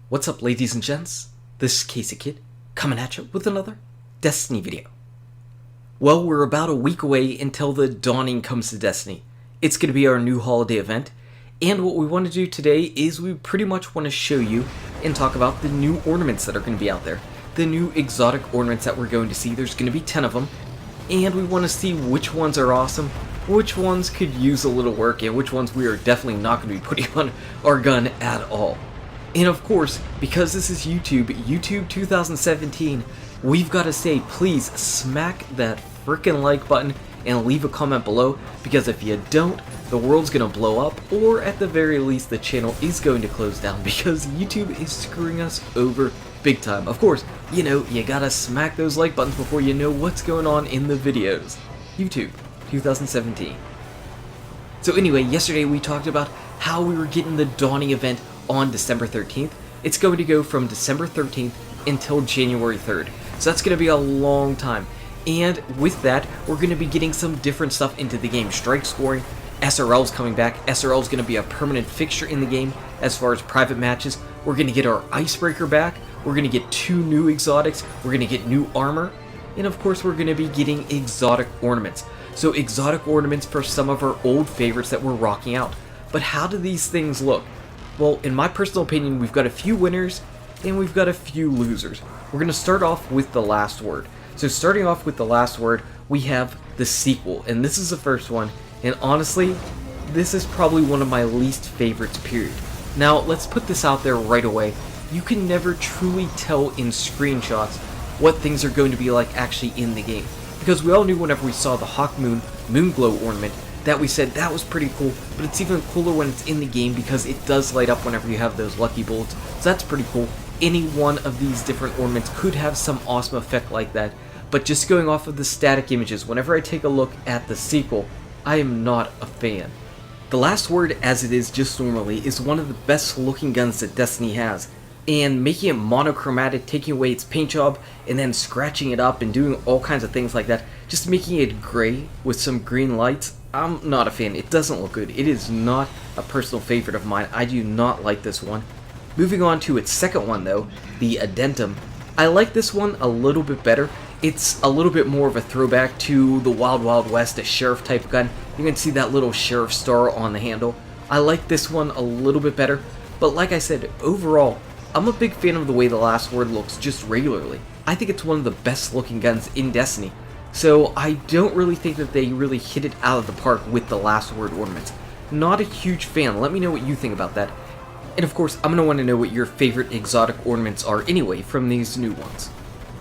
What's up, ladies and gents? This is KSigKid, coming at you with another Destiny video. Well, we're about a week away until the dawning comes to Destiny. It's going to be our new holiday event, and what we want to do today is we pretty much want to show you and talk about the new ornaments that are going to be out there. The new exotic ornaments that we're going to see. There's going to be 10 of them, and we want to see which ones are awesome, which ones could use a little work, and which ones we are definitely not going to be putting on our gun at all. And of course, because this is YouTube 2017, we've got to say, please smack that frickin' like button and leave a comment below, because if you don't, the world's gonna blow up, or at the very least, the channel is going to close down because YouTube is screwing us over big time. Of course, you know, you gotta smack those like buttons before you know what's going on in the videos. YouTube 2017. So anyway, yesterday we talked about how we were getting the Dawning event on December 13th. It's going to go from December 13th until January 3rd. So that's going to be a long time. And with that, we're going to be getting some different stuff into the game. Strike scoring, SRL's coming back. SRL's going to be a permanent fixture in the game as far as private matches. We're going to get our Icebreaker back. We're going to get 2 new exotics. We're going to get new armor. And of course, we're going to be getting exotic ornaments. So exotic ornaments for some of our old favorites that we're rocking out. But how do these things look? Well, in my personal opinion, we've got a few winners and we've got a few losers. We're going to start off with the last word. So starting off with the last word, we have the sequel, and this is the first one, and honestly, this is probably one of my least favorites, period. Now, let's put this out there right away. You can never truly tell in screenshots what things are going to be like actually in the game, because we all knew whenever we saw the Hawk Moon Moonglow ornament that we said that was pretty cool, but it's even cooler when it's in the game because it does light up whenever you have those lucky bullets, so that's pretty cool. Any one of these different ornaments could have some awesome effect like that, but just going off of the static images, whenever I take a look at the sequel, I am not a fan. The last word, as it is just normally, is one of the best looking guns that Destiny has, and making it monochromatic, taking away its paint job, and then scratching it up and doing all kinds of things like that, just making it gray with some green lights, I'm not a fan. It doesn't look good. It is not a personal favorite of mine. I do not like this one. Moving on to its second one though, the Addendum. I like this one a little bit better. It's a little bit more of a throwback to the Wild Wild West, a sheriff type gun. You can see that little sheriff star on the handle. I like this one a little bit better, but like I said, overall, I'm a big fan of the way the last word looks just regularly. I think it's one of the best looking guns in Destiny. So I don't really think that they really hit it out of the park with the last word ornaments. Not a huge fan. Let me know what you think about that. And of course, I'm going to want to know what your favorite exotic ornaments are anyway from these new ones.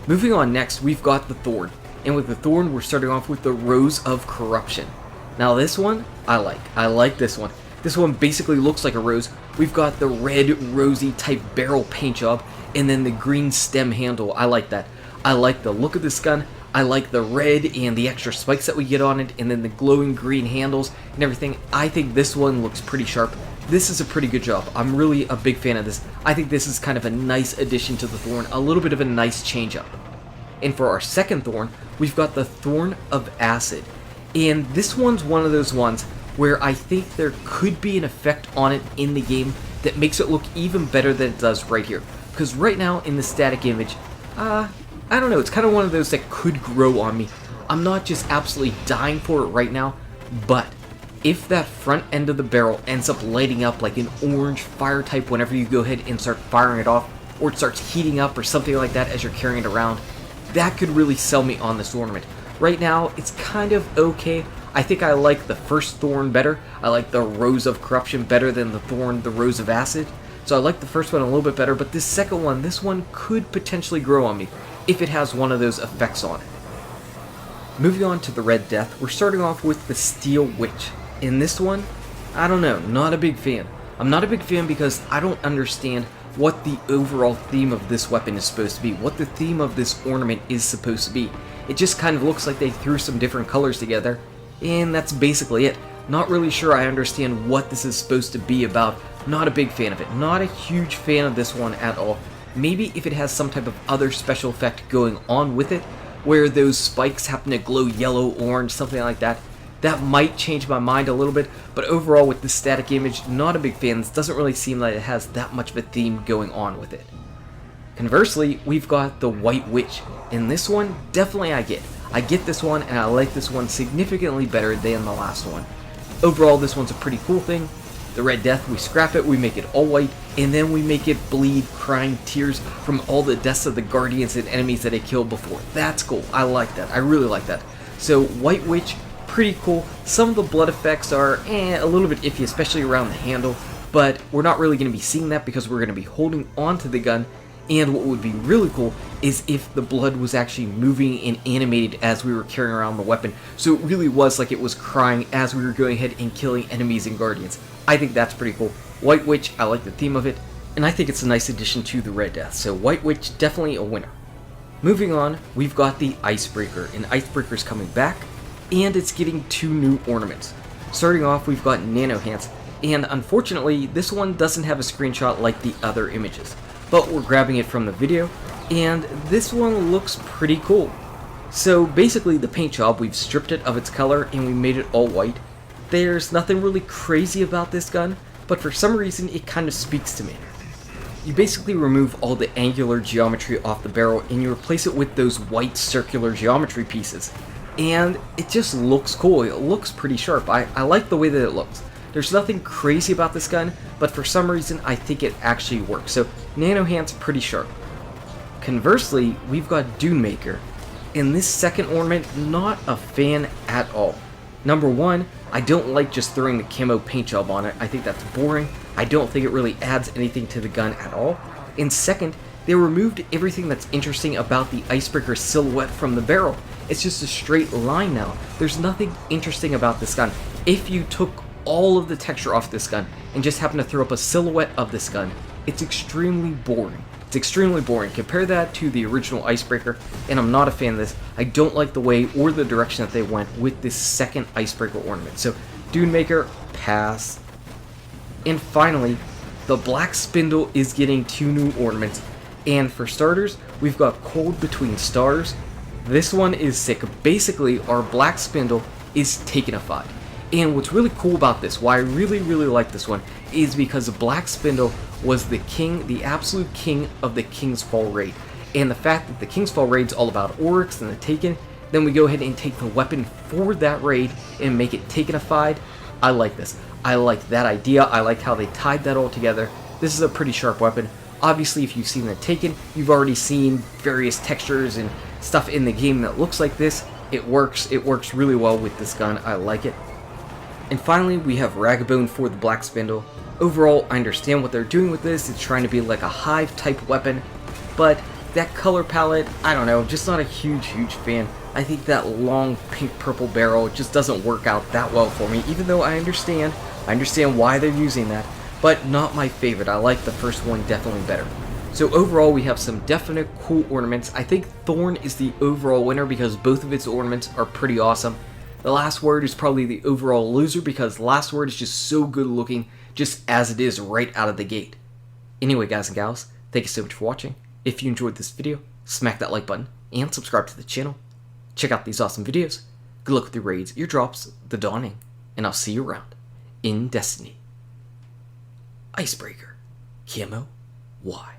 Moving on next, we've got the Thorn. And with the Thorn, we're starting off with the Rose of Corruption. Now this one, I like. I like this one. This one basically looks like a rose. We've got the red, rosy type barrel paint job, and then the green stem handle. I like that. I like the look of this gun. I like the red and the extra spikes that we get on it, and then the glowing green handles and everything. I think this one looks pretty sharp. This is a pretty good job. I'm really a big fan of this. I think this is kind of a nice addition to the Thorn, a little bit of a nice change up. And for our second Thorn, we've got the Thorn of Acid. And this one's one of those ones where I think there could be an effect on it in the game that makes it look even better than it does right here. Because right now in the static image, I don't know, it's kind of one of those that could grow on me. I'm not just absolutely dying for it right now, but if that front end of the barrel ends up lighting up like an orange fire type whenever you go ahead and start firing it off, or it starts heating up or something like that as you're carrying it around, that could really sell me on this ornament. Right now, it's kind of okay. I think I like the first Thorn better. I like the Rose of Corruption better than the Thorn, the Rose of Acid. So I like the first one a little bit better, but this second one, this one could potentially grow on me if it has one of those effects on it. Moving on to the Red Death, we're starting off with the Steel Witch. In this one, I don't know, not a big fan. I'm not a big fan because I don't understand what the overall theme of this weapon is supposed to be, what the theme of this ornament is supposed to be. It just kind of looks like they threw some different colors together, and that's basically it. Not really sure I understand what this is supposed to be about. Not a big fan of it. Not a huge fan of this one at all. Maybe if it has some type of other special effect going on with it, where those spikes happen to glow yellow, orange, something like that, That might change my mind a little bit, but overall with this static image, not a big fan. This doesn't really seem like it has that much of a theme going on with it. Conversely, we've got the White Witch, and this one, definitely I get this one, and I like this one significantly better than the last one. Overall, this one's a pretty cool thing. The Red Death, we scrap it, we make it all white, and then we make it bleed crying tears from all the deaths of the guardians and enemies that it killed before. That's cool. I like that. I really like that. So, White Witch, pretty cool. Some of the blood effects are a little bit iffy, especially around the handle, but we're not really going to be seeing that because we're going to be holding onto the gun. And what would be really cool is if the blood was actually moving and animated as we were carrying around the weapon. So it really was like it was crying as we were going ahead and killing enemies and guardians. I think that's pretty cool. White Witch, I like the theme of it, and I think it's a nice addition to the Red Death. So White Witch, definitely a winner. Moving on, we've got the Icebreaker, and Icebreaker's coming back, and it's getting 2 new ornaments. Starting off, we've got Nano Hands, and unfortunately, this one doesn't have a screenshot like the other images. But we're grabbing it from the video, and this one looks pretty cool. So basically the paint job, we've stripped it of its color and we made it all white. There's nothing really crazy about this gun, but for some reason it kind of speaks to me. You basically remove all the angular geometry off the barrel and you replace it with those white circular geometry pieces. And it just looks cool, it looks pretty sharp. I like the way that it looks. There's nothing crazy about this gun, but for some reason I think it actually works. So Nano Hand's pretty sharp. Conversely, we've got Dune Maker. In this second ornament, not a fan at all. Number one, I don't like just throwing the camo paint job on it. I think that's boring. I don't think it really adds anything to the gun at all. And second, they removed everything that's interesting about the Icebreaker silhouette from the barrel. It's just a straight line now. There's nothing interesting about this gun. If you took all of the texture off this gun and just happen to throw up a silhouette of this gun, it's extremely boring. It's extremely boring. Compare that to the original Icebreaker, and I'm not a fan of this. I don't like the way or the direction that they went with this second Icebreaker ornament. So, Dune Maker, pass. And finally, the Black Spindle is getting 2 new ornaments. And for starters, we've got Cold Between Stars. This one is sick. Basically, our Black Spindle is Takenified. And what's really cool about this, why I really like this one, is because Black Spindle was the king, the absolute king of the King's Fall raid. And the fact that the King's Fall raid's all about Oryx and the Taken, then we go ahead and take the weapon for that raid and make it Takenified. I like this. I like that idea. I like how they tied that all together. This is a pretty sharp weapon. Obviously, if you've seen the Taken, you've already seen various textures and stuff in the game that looks like this. It works really well with this gun. I like it. And finally, we have Ragabone for the Black Spindle. Overall, I understand what they're doing with this. It's trying to be like a hive-type weapon, but that color palette, I don't know, just not a huge fan. I think that long pink-purple barrel just doesn't work out that well for me, even though I understand why they're using that, but not my favorite. I like the first one definitely better. So overall, we have some definite cool ornaments. I think Thorn is the overall winner because both of its ornaments are pretty awesome. The Last Word is probably the overall loser because Last Word is just so good looking, just as it is right out of the gate. Anyway, guys and gals, thank you so much for watching. If you enjoyed this video, smack that like button and subscribe to the channel. Check out these awesome videos. Good luck with your raids, your drops, the dawning, and I'll see you around in Destiny. Icebreaker. Camo. Why?